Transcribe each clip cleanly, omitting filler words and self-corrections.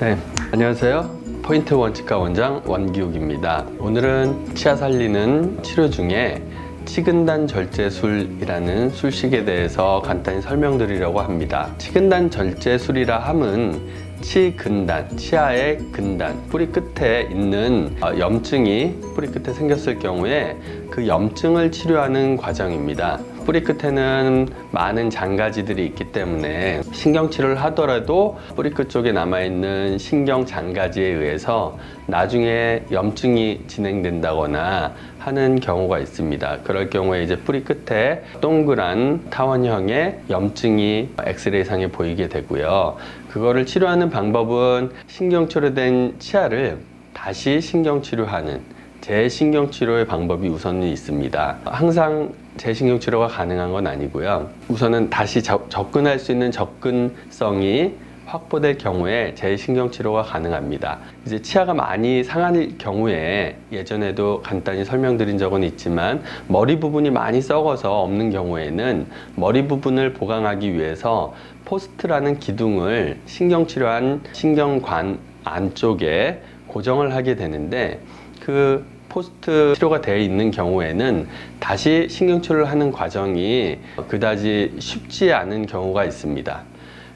네, 안녕하세요. 포인트 원치과 원장 원기욱입니다. 오늘은 치아 살리는 치료 중에 치근단 절제술이라는 술식에 대해서 간단히 설명드리려고 합니다. 치근단 절제술이라 함은 치근단, 치아의 근단, 뿌리 끝에 있는 염증이 뿌리 끝에 생겼을 경우에 그 염증을 치료하는 과정입니다. 뿌리 끝에는 많은 장가지들이 있기 때문에 신경치료를 하더라도 뿌리 끝 쪽에 남아있는 신경 장가지에 의해서 나중에 염증이 진행된다거나 하는 경우가 있습니다. 그럴 경우에 이제 뿌리 끝에 동그란 타원형의 염증이 엑스레이상에 보이게 되고요. 그거를 치료하는 방법은 신경치료된 치아를 다시 신경치료하는 재신경치료의 방법이 우선 있습니다. 항상 재신경치료가 가능한 건 아니고요. 우선은 다시 접근할 수 있는 접근성이 확보될 경우에 재신경치료가 가능합니다. 이제 치아가 많이 상할 경우에 예전에도 간단히 설명드린 적은 있지만 머리 부분이 많이 썩어서 없는 경우에는 머리 부분을 보강하기 위해서 포스트라는 기둥을 신경치료한 신경관 안쪽에 고정을 하게 되는데 그 포스트 치료가 되어 있는 경우에는 다시 신경치료를 하는 과정이 그다지 쉽지 않은 경우가 있습니다.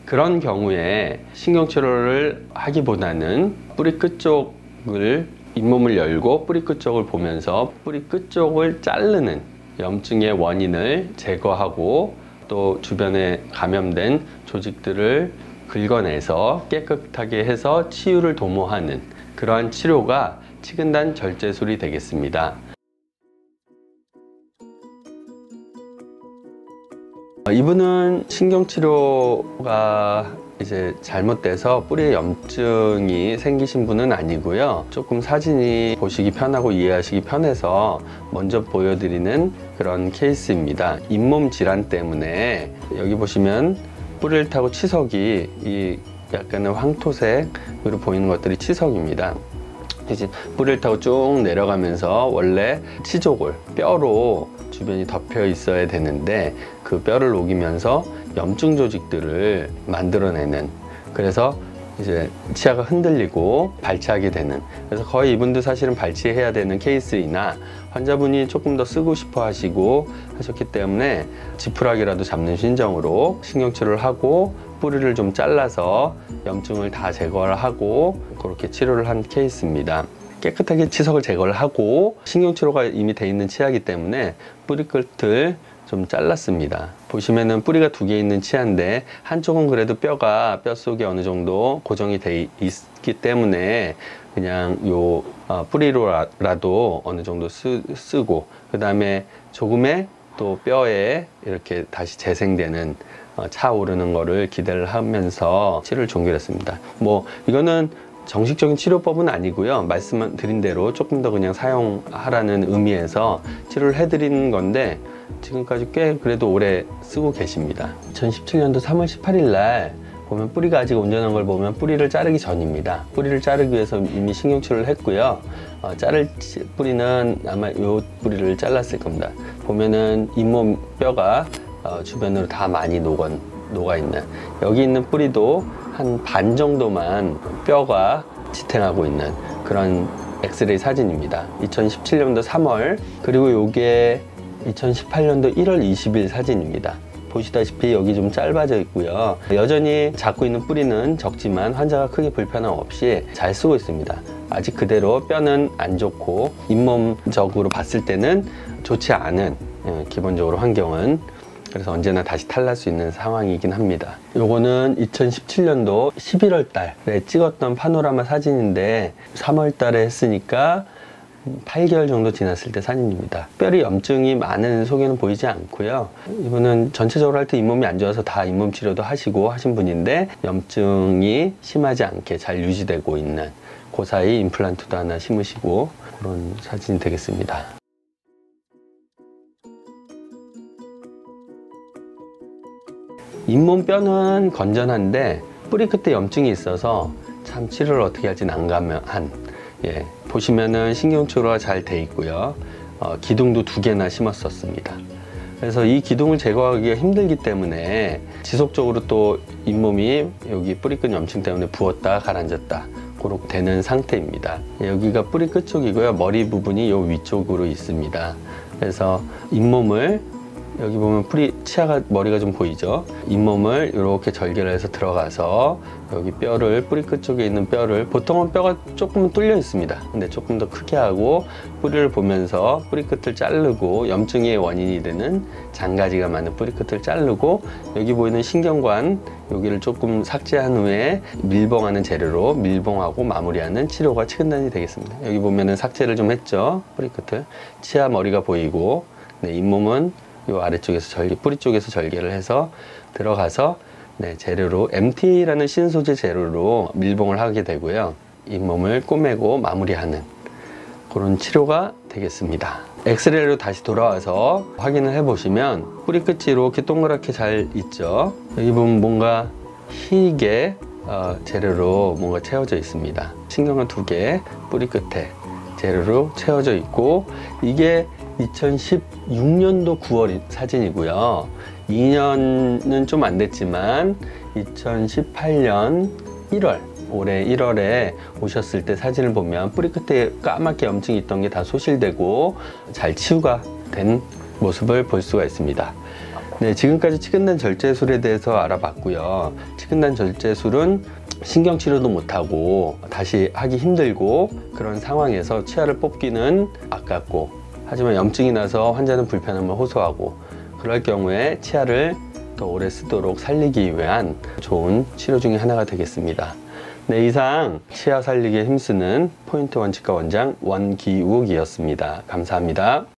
그런 경우에 신경치료를 하기보다는 뿌리 끝쪽을 잇몸을 열고 뿌리 끝쪽을 보면서 뿌리 끝쪽을 자르는 염증의 원인을 제거하고 또 주변에 감염된 조직들을 긁어내서 깨끗하게 해서 치유를 도모하는 그러한 치료가 치근단 절제술이 되겠습니다. 이분은 신경치료가 이제 잘못돼서 뿌리에 염증이 생기신 분은 아니고요. 조금 사진이 보시기 편하고 이해하시기 편해서 먼저 보여드리는 그런 케이스입니다. 잇몸 질환 때문에 여기 보시면 뿌리를 타고 치석이 이 약간의 황토색으로 보이는 것들이 치석입니다. 이제 뿌리를 타고 쭉 내려가면서 원래 치조골, 뼈로 주변이 덮여 있어야 되는데 그 뼈를 녹이면서 염증 조직들을 만들어내는, 그래서 이제 치아가 흔들리고 발치하게 되는, 그래서 거의 이분도 사실은 발치해야 되는 케이스이나 환자분이 조금 더 쓰고 싶어 하시고 하셨기 때문에 지푸라기라도 잡는 심정으로 신경치료를 하고 뿌리를 좀 잘라서 염증을 다 제거를 하고 그렇게 치료를 한 케이스입니다. 깨끗하게 치석을 제거를 하고 신경치료가 이미 돼 있는 치아이기 때문에 뿌리 끝을 좀 잘랐습니다. 보시면은 뿌리가 두 개 있는 치아인데 한쪽은 그래도 뼈가 뼛속에 어느 정도 고정이 돼 있기 때문에 그냥 요 뿌리로라도 어느 정도 쓰고 그 다음에 조금의 또 뼈에 이렇게 다시 재생되는 차오르는 거를 기대를 하면서 치료를 종결했습니다. 뭐 이거는 정식적인 치료법은 아니고요. 말씀드린 대로 조금 더 그냥 사용하라는 의미에서 치료를 해드리는 건데 지금까지 꽤 그래도 오래 쓰고 계십니다. 2017년도 3월 18일 날 보면 뿌리가 아직 온전한 걸 보면 뿌리를 자르기 전입니다. 뿌리를 자르기 위해서 이미 신경치료를 했고요. 자를 뿌리는 아마 이 뿌리를 잘랐을 겁니다. 보면은 잇몸 뼈가 주변으로 다 많이 녹아있는, 여기 있는 뿌리도 한 반 정도만 뼈가 지탱하고 있는 그런 엑스레이 사진입니다. 2017년도 3월, 그리고 요게 2018년도 1월 20일 사진입니다. 보시다시피 여기 좀 짧아져 있고요. 여전히 잡고 있는 뿌리는 적지만 환자가 크게 불편함 없이 잘 쓰고 있습니다. 아직 그대로 뼈는 안 좋고 잇몸적으로 봤을 때는 좋지 않은 기본적으로 환경은, 그래서 언제나 다시 탈날 수 있는 상황이긴 합니다. 요거는 2017년도 11월 달에 찍었던 파노라마 사진인데 3월 달에 했으니까 8개월 정도 지났을 때 사진입니다. 특별히 염증이 많은 속에는 보이지 않고요. 이분은 전체적으로 할 때 잇몸이 안 좋아서 다 잇몸 치료도 하시고 하신 분인데 염증이 심하지 않게 잘 유지되고 있는, 그 사이 임플란트도 하나 심으시고 그런 사진이 되겠습니다. 잇몸 뼈는 건전한데 뿌리 끝에 염증이 있어서 참 치료를 어떻게 할지 난감한, 보시면은 신경치료가 잘 돼 있고요. 기둥도 2개나 심었었습니다. 그래서 이 기둥을 제거하기가 힘들기 때문에 지속적으로 또 잇몸이 여기 뿌리끝 염증 때문에 부었다 가라앉았다 그렇게 되는 상태입니다. 여기가 뿌리 끝 쪽이고요. 머리 부분이 요 위쪽으로 있습니다. 그래서 잇몸을 여기 보면 치아가 머리가 좀 보이죠? 잇몸을 이렇게 절개를 해서 들어가서 여기 뼈를 뿌리 끝 쪽에 있는 뼈를 보통은 뼈가 조금 뚫려 있습니다. 근데 조금 더 크게 하고 뿌리를 보면서 뿌리 끝을 자르고 염증의 원인이 되는 장가지가 많은 뿌리 끝을 자르고 여기 보이는 신경관 여기를 조금 삭제한 후에 밀봉하는 재료로 밀봉하고 마무리하는 치료가 치근단이 되겠습니다. 여기 보면은 삭제를 좀 했죠? 뿌리 끝을. 치아 머리가 보이고 네, 잇몸은 요 아래쪽에서 뿌리 쪽에서 절개를 해서 들어가서 네, 재료로 MTA라는 신소재 재료로 밀봉을 하게 되고요. 잇몸을 꼬매고 마무리하는 그런 치료가 되겠습니다. 엑스레이로 다시 돌아와서 확인을 해 보시면 뿌리 끝이 이렇게 동그랗게 잘 있죠. 여기 보면 뭔가 희게 재료로 뭔가 채워져 있습니다. 신경관 2개 뿌리 끝에 재료로 채워져 있고 이게 2016년도 9월 사진이고요. 2년은 좀 안 됐지만 2018년 1월 올해 1월에 오셨을 때 사진을 보면 뿌리 끝에 까맣게 염증이 있던 게 다 소실되고 잘 치유가 된 모습을 볼 수가 있습니다. 네, 지금까지 치근단 절제술에 대해서 알아봤고요. 치근단 절제술은 신경치료도 못하고 다시 하기 힘들고 그런 상황에서 치아를 뽑기는 아깝고 하지만 염증이 나서 환자는 불편함을 호소하고 그럴 경우에 치아를 더 오래 쓰도록 살리기 위한 좋은 치료 중에 하나가 되겠습니다. 네, 이상 치아 살리기에 힘쓰는 포인트 원치과 원장 원기욱이었습니다. 감사합니다.